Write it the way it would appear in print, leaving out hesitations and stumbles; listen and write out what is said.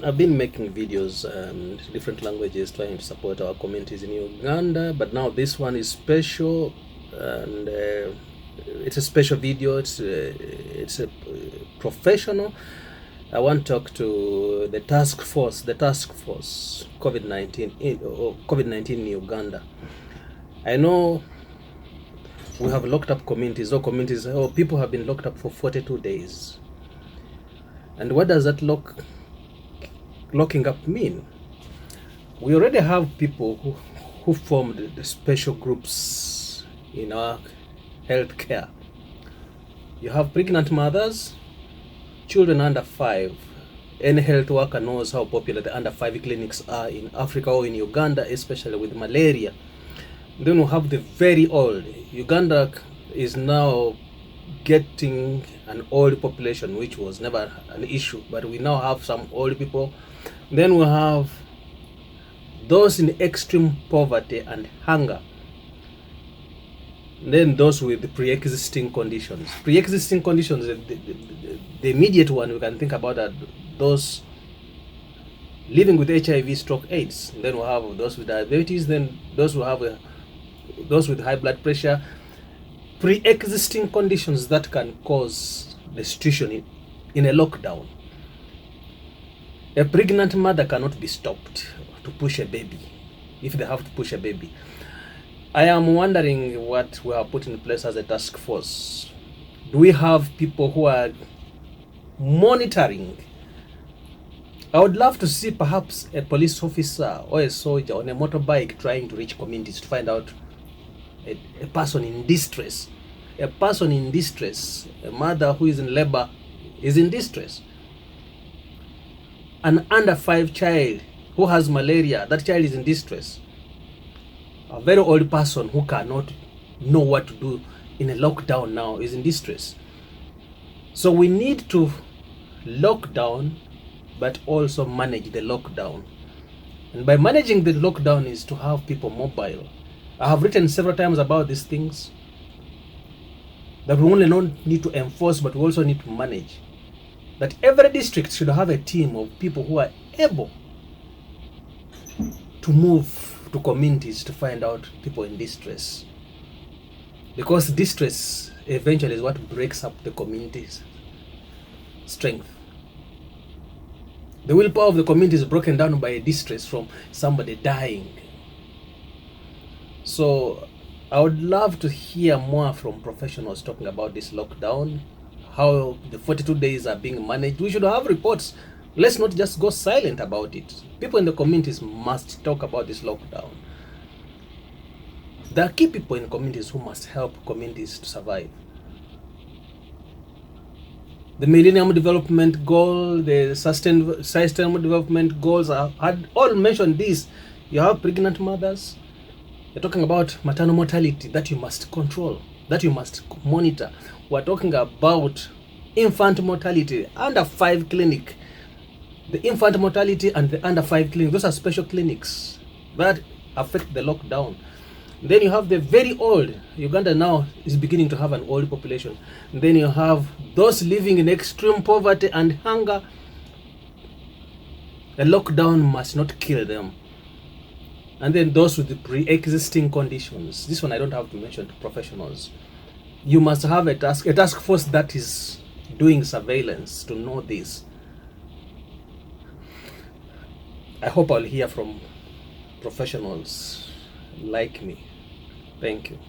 I've been making videos in different languages trying to support our communities in Uganda, but now this one is special, and it's a special video. It's a professional. I want to talk to the task force COVID-19 in Uganda. I know we have locked up communities. People have been locked up for 42 days. And what does that locking up mean? We already have people who formed the special groups in our healthcare. You have pregnant mothers, children under 5. Any health worker knows how popular the under 5 clinics are in Africa or in Uganda, especially with malaria. Then we have the very old. Uganda is now getting an old population, which was never an issue, but we now have some old people. Then we have those in extreme poverty and hunger. Then those with pre-existing conditions. Pre-existing conditions, the immediate one we can think about are those living with HIV, stroke, AIDS. Then we have those with diabetes. Then those who have those with high blood pressure. Pre-existing conditions that can cause the situation in a lockdown. A pregnant mother cannot be stopped to push a baby if they have to push a baby. I am wondering what we have put in place as a task force. Do we have people who are monitoring? I would love to see perhaps a police officer or a soldier on a motorbike trying to reach communities to find out a person in distress. A person in distress, a mother who is in labor is in distress. An under 5 child who has malaria, that child is in distress. A very old person who cannot know what to do in a lockdown now is in distress. So we need to lock down, but also manage the lockdown. And by managing the lockdown is to have people mobile. I have written several times about these things, that we only don't need to enforce, but we also need to manage. That every district should have a team of people who are able to move to communities to find out people in distress. Because distress eventually is what breaks up the community's strength. The willpower of the community is broken down by a distress from somebody dying. So I would love to hear more from professionals talking about this lockdown, how the 42 days are being managed. We should have reports. Let's not just go silent about it. People in the communities must talk about this lockdown. There are key people in communities who must help communities to survive. The Millennium Development Goal, the Sustainable Development Goals had all mentioned this. You have pregnant mothers. You're talking about maternal mortality that you must control, that you must monitor. We're talking about infant mortality, under 5 clinic. The infant mortality and the under 5 clinic, those are special clinics that affect the lockdown. Then you have the very old. Uganda now is beginning to have an old population. Then you have those living in extreme poverty and hunger. A lockdown must not kill them. And then those with the pre-existing conditions. This one I don't have to mention to professionals. You must have a task force that is doing surveillance to know this. I hope I'll hear from professionals like me. Thank you.